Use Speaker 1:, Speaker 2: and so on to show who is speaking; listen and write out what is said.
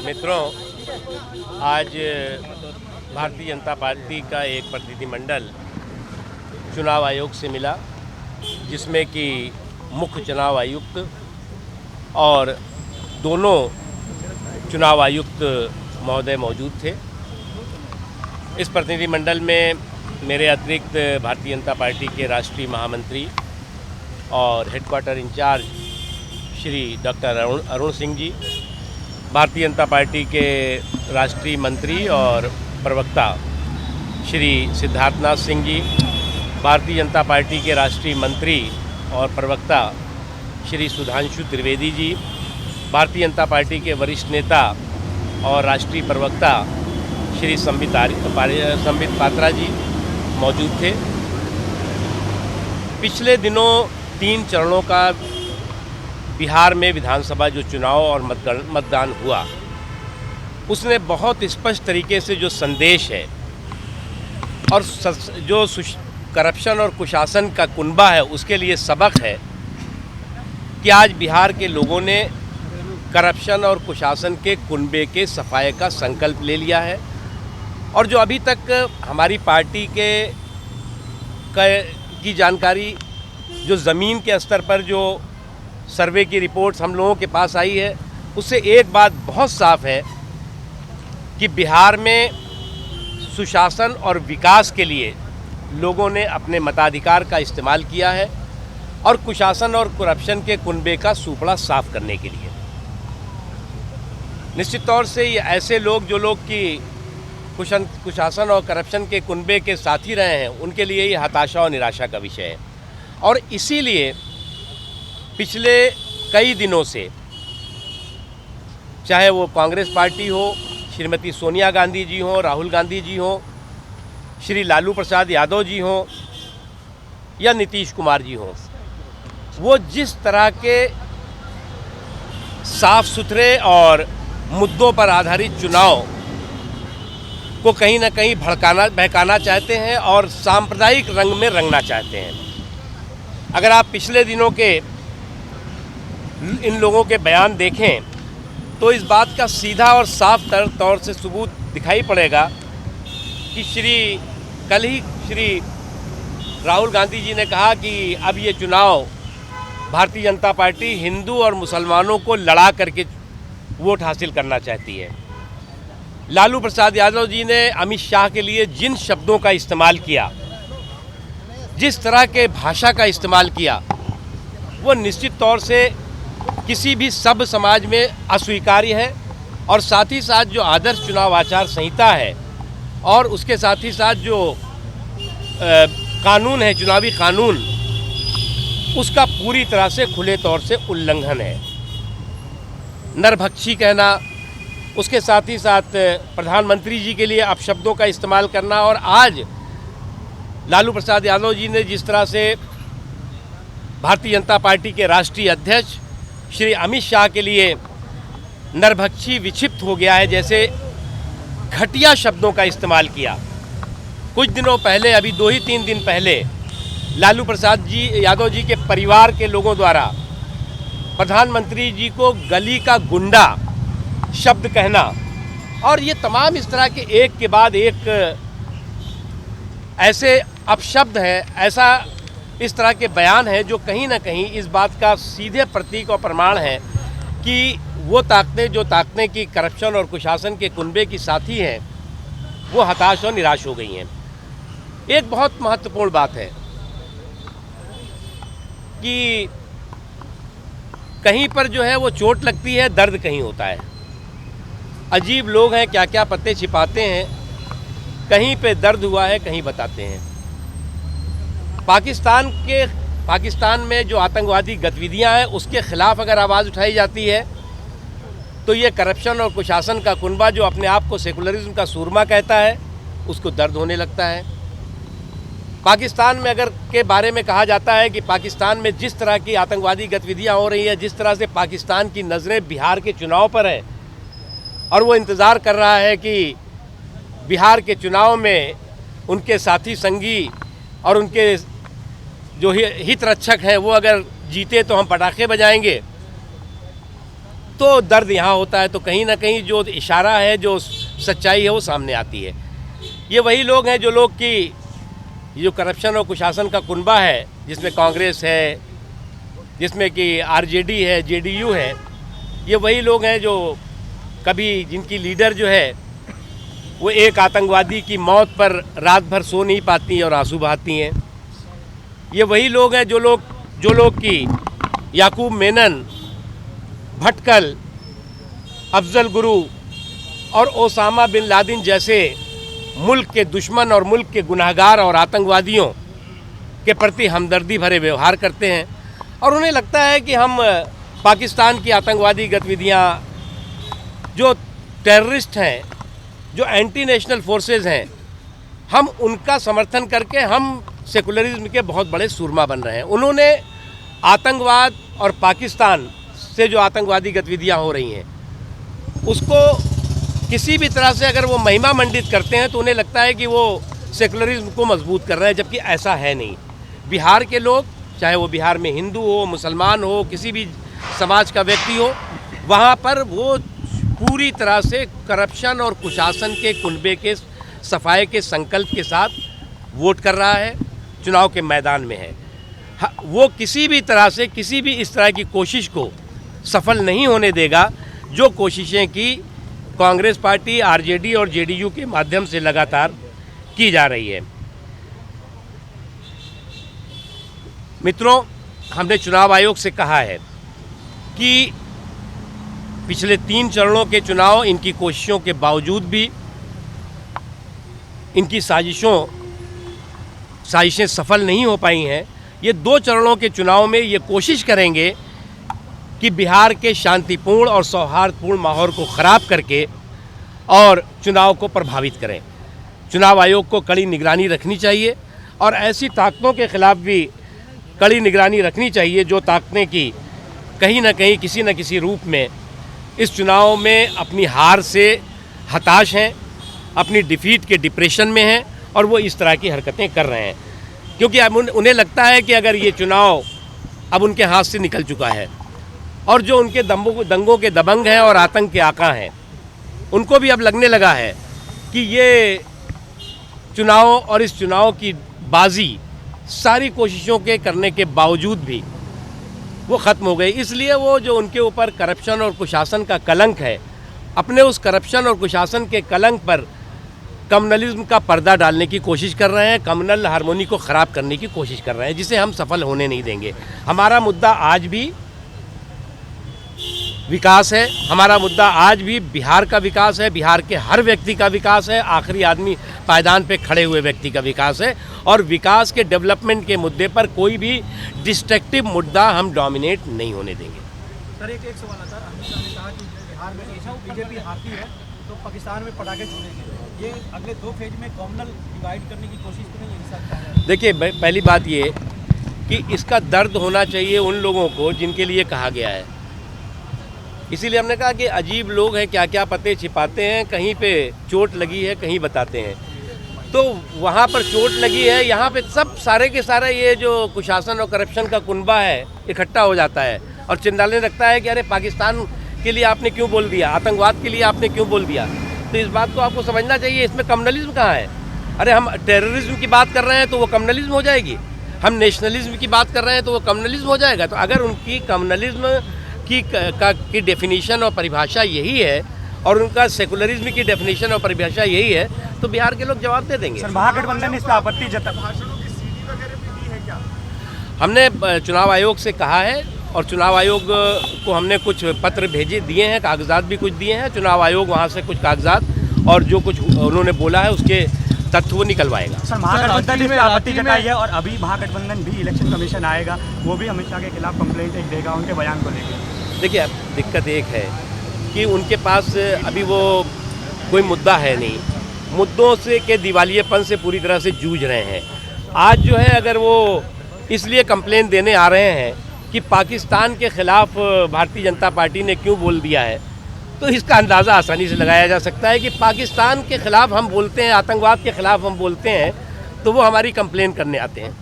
Speaker 1: मित्रों, आज भारतीय जनता पार्टी का एक प्रतिनिधिमंडल चुनाव आयोग से मिला, जिसमें कि मुख्य चुनाव आयुक्त और दोनों चुनाव आयुक्त महोदय मौजूद थे। इस प्रतिनिधिमंडल में मेरे अतिरिक्त भारतीय जनता पार्टी के राष्ट्रीय महामंत्री और headquarter in-charge Shri doctor Arun Singh ji, Bharatiya Janata party के राष्ट्रीय मंत्री और प्रवक्ता श्री सिद्धार्थनाथ सिंह जी, भारतीय जनता पार्टी के राष्ट्रीय मंत्री और प्रवक्ता श्री सुधांशु त्रिवेदी जी, भारतीय जनता पार्टी के वरिष्ठ नेता और राष्ट्रीय प्रवक्ता श्री संबित पात्रा जी मौजूद थे। पिछले दिनों 3 चरणों का बिहार में विधानसभा जो चुनाव और मतदान हुआ, उसने बहुत स्पष्ट तरीके से जो संदेश है और जो करप्शन और कुशासन का कुनबा है, उसके लिए सबक है कि आज बिहार के लोगों ने करप्शन और कुशासन के कुनबे के सफाई का संकल्प ले लिया है। और जो अभी तक हमारी पार्टी की जानकारी, जो ज़मीन के स्तर पर जो सर्वे की रिपोर्ट्स हम लोगों के पास आई है, उससे एक बात बहुत साफ है कि बिहार में सुशासन और विकास के लिए लोगों ने अपने मताधिकार का इस्तेमाल किया है और कुशासन और करप्शन के कुनबे का सूपड़ा साफ करने के लिए। निश्चित तौर से ये ऐसे लोग, जो लोग कि कुशासन और करप्शन के कुनबे के साथी रहे हैं, उनके लिए ये हताशा और निराशा का विषय है। और इसीलिए पिछले कई दिनों से, चाहे वो कांग्रेस पार्टी हो, श्रीमती सोनिया गांधी जी हो, राहुल गांधी जी हो, श्री लालू प्रसाद यादव जी हो या नीतीश कुमार जी हो, वो जिस तरह के साफ सुथरे और मुद्दों पर आधारित चुनाव को कहीं ना कहीं बहकाना चाहते हैं और सांप्रदायिक रंग में रंगना चाहते हैं। अगर आप पिछले दिनों के इन लोगों के बयान देखें तो इस बात का सीधा और साफ तौर से सबूत दिखाई पड़ेगा कि कल ही श्री राहुल गांधी जी ने कहा कि अब ये चुनाव भारतीय जनता पार्टी हिंदू और मुसलमानों को लड़ा करके वोट हासिल करना चाहती है। लालू प्रसाद यादव जी ने अमित शाह के लिए जिन शब्दों का इस्तेमाल किया, जिस तरह के भाषा का इस्तेमाल किया, वो निश्चित तौर से किसी भी सभ्य समाज में अस्वीकार्य है। और साथ ही साथ जो आदर्श चुनाव आचार संहिता है और उसके साथ ही साथ जो कानून है, चुनावी कानून, उसका पूरी तरह से खुले तौर से उल्लंघन है। नरभक्षी कहना, उसके साथ ही साथ प्रधानमंत्री जी के लिए अपशब्दों का इस्तेमाल करना, और आज लालू प्रसाद यादव जी ने जिस तरह से भारतीय जनता पार्टी के राष्ट्रीय अध्यक्ष श्री अमित शाह के लिए नरभक्षी विक्षिप्त हो गया है जैसे घटिया शब्दों का इस्तेमाल किया। कुछ दिनों पहले, अभी 2 ही 3 दिन पहले, लालू प्रसाद यादव जी के परिवार के लोगों द्वारा प्रधानमंत्री जी को गली का गुंडा शब्द कहना, और ये तमाम इस तरह के एक के बाद एक ऐसे अपशब्द हैं, ऐसा इस तरह के बयान हैं जो कहीं ना कहीं इस बात का सीधे प्रतीक और प्रमाण है कि वो ताकतें कि करप्शन और कुशासन के कुनबे की साथी हैं, वो हताश और निराश हो गई हैं। एक बहुत महत्वपूर्ण बात है कि कहीं पर जो है वो चोट लगती है, दर्द कहीं होता है। अजीब लोग हैं, क्या क्या पत्ते छिपाते हैं, कहीं पे दर्द हुआ है, कहीं बताते हैं। पाकिस्तान में जो आतंकवादी गतिविधियां हैं, उसके खिलाफ अगर आवाज़ उठाई जाती है तो ये करप्शन और कुशासन का कुनबा, जो अपने आप को सेकुलरिज्म का सूरमा कहता है, उसको दर्द होने लगता है। पाकिस्तान में अगर के बारे में कहा जाता है कि पाकिस्तान में जिस तरह की आतंकवादी गतिविधियां हो रही है, जिस तरह से पाकिस्तान की नज़रें बिहार के चुनाव पर है और वो इंतज़ार कर रहा है कि बिहार के चुनाव में उनके साथी संगी और उनके जो हित रक्षक हैं वो अगर जीते तो हम पटाखे बजाएंगे, तो दर्द यहाँ होता है, तो कहीं ना कहीं जो इशारा है, जो सच्चाई है वो सामने आती है। ये वही लोग हैं जो लोग की जो करप्शन और कुशासन का कुनबा है, जिसमें कांग्रेस है, जिसमें कि आरजेडी है, जेडीयू है, ये वही लोग हैं जो कभी जिनकी लीडर जो है वो एक आतंकवादी की मौत पर रात भर सो नहीं पाती और आंसू बहाती हैं। ये वही लोग हैं जो लोग की याकूब मेनन, भटकल, अफजल गुरु और ओसामा बिन लादेन जैसे मुल्क के दुश्मन और मुल्क के गुनहगार और आतंकवादियों के प्रति हमदर्दी भरे व्यवहार करते हैं। और उन्हें लगता है कि हम पाकिस्तान की आतंकवादी गतिविधियां, जो टेररिस्ट हैं, जो एंटी नेशनल फोर्सेस हैं, हम उनका समर्थन करके हम सेकुलरिज्म के बहुत बड़े सूरमा बन रहे हैं। उन्होंने आतंकवाद और पाकिस्तान से जो आतंकवादी गतिविधियां हो रही हैं उसको किसी भी तरह से अगर वो महिमा मंडित करते हैं तो उन्हें लगता है कि वो सेकुलरिज्म को मजबूत कर रहे हैं, जबकि ऐसा है नहीं। बिहार के लोग, चाहे वो बिहार में हिंदू हो, मुसलमान हो, किसी भी समाज का व्यक्ति हो, वहाँ पर वो पूरी तरह से करप्शन और कुशासन के कुनबे के सफाई के संकल्प के साथ वोट कर रहा है, चुनाव के मैदान में है। वो किसी भी तरह से किसी भी इस तरह की कोशिश को सफल नहीं होने देगा जो कोशिशें की कांग्रेस पार्टी, आरजेडी और जेडीयू के माध्यम से लगातार की जा रही है। मित्रों, हमने चुनाव आयोग से कहा है कि पिछले 3 चरणों के चुनाव, इनकी कोशिशों के बावजूद भी, इनकी साजिशें सफल नहीं हो पाई हैं। ये 2 चरणों के चुनाव में ये कोशिश करेंगे कि बिहार के शांतिपूर्ण और सौहार्दपूर्ण माहौल को ख़राब करके और चुनाव को प्रभावित करें। चुनाव आयोग को कड़ी निगरानी रखनी चाहिए और ऐसी ताकतों के खिलाफ भी कड़ी निगरानी रखनी चाहिए जो ताकतें की कहीं ना कहीं किसी न किसी रूप में इस चुनाव में अपनी हार से हताश हैं, अपनी डिफीट के डिप्रेशन में हैं और वो इस तरह की हरकतें कर रहे हैं, क्योंकि अब उन्हें लगता है कि अगर ये चुनाव अब उनके हाथ से निकल चुका है और जो उनके दंगों के दबंग हैं और आतंक के आका हैं, उनको भी अब लगने लगा है कि ये चुनाव और इस चुनाव की बाजी सारी कोशिशों के करने के बावजूद भी वो ख़त्म हो गई। इसलिए वो जो उनके ऊपर करप्शन और कुशासन का कलंक है, अपने उस करप्शन और कुशासन के कलंक पर कम्युनलिज्म का पर्दा डालने की कोशिश कर रहे हैं, कम्युनल हार्मोनी को ख़राब करने की कोशिश कर रहे हैं, जिसे हम सफल होने नहीं देंगे। हमारा मुद्दा आज भी विकास है, हमारा मुद्दा आज भी बिहार का विकास है, बिहार के हर व्यक्ति का विकास है, आखिरी आदमी पायदान पे खड़े हुए व्यक्ति का विकास है। और विकास के डेवलपमेंट के मुद्दे पर कोई भी डिस्ट्रक्टिव मुद्दा हम डोमिनेट नहीं होने देंगे।
Speaker 2: सर, एक सवाल आता है। अमित शाह ने कहा कि बिहार में बीजेपी हारती है तो पाकिस्तान में पटाखे छूटेंगे। ये अगले 2 फेज में कम्युनल डिवाइड करने की कोशिश तो नहीं है?
Speaker 1: देखिए, पहली बात ये कि इसका दर्द होना चाहिए उन लोगों को जिनके लिए कहा गया है। इसीलिए हमने कहा कि अजीब लोग हैं, क्या क्या पते छिपाते हैं, कहीं पे चोट लगी है कहीं बताते हैं। तो वहाँ पर चोट लगी है, यहाँ पे सब सारे के सारे ये जो कुशासन और करप्शन का कुनबा है इकट्ठा हो जाता है और चिल्लाने लगता है कि अरे पाकिस्तान के लिए आपने क्यों बोल दिया, आतंकवाद के लिए आपने क्यों बोल दिया। तो इस बात को आपको समझना चाहिए, इसमें कम्युनलिज्म कहाँ है। अरे हम टेररिज्म की बात कर रहे हैं तो वो कम्युनलिज्म हो जाएगी, हम नेशनलिज्म की बात कर रहे हैं तो वो कम्युनलिज्म हो जाएगा। तो अगर उनकी कम्युनलिज्म की डेफिनेशन और परिभाषा यही है और उनका सेकुलरिज्म की डेफिनेशन और परिभाषा यही है, तो बिहार के लोग जवाब दे देंगे।
Speaker 2: सर, महागठबंधन इस पर आपत्ति जता,
Speaker 1: हमने चुनाव आयोग से कहा है और चुनाव आयोग को हमने कुछ पत्र दिए हैं, कागजात भी कुछ दिए हैं। चुनाव आयोग वहाँ से कुछ कागजात और जो कुछ उन्होंने बोला है उसके तथ्य वो निकलवाएगा।
Speaker 2: सर, महागठबंधन इस पर आपत्ति जताई है और अभी महागठबंधन भी इलेक्शन कमीशन आएगा, वो भी अमित शाह के खिलाफ कंप्लेंट देगा उनके बयान को लेकर।
Speaker 1: देखिए, दिक्कत एक है कि उनके पास अभी वो कोई मुद्दा है नहीं, मुद्दों से के दिवालियेपन से पूरी तरह से जूझ रहे हैं। आज जो है अगर वो इसलिए कंप्लेन देने आ रहे हैं कि पाकिस्तान के ख़िलाफ़ भारतीय जनता पार्टी ने क्यों बोल दिया है, तो इसका अंदाज़ा आसानी से लगाया जा सकता है कि पाकिस्तान के ख़िलाफ़ हम बोलते हैं, आतंकवाद के ख़िलाफ़ हम बोलते हैं, तो वो हमारी कंप्लेन करने आते हैं।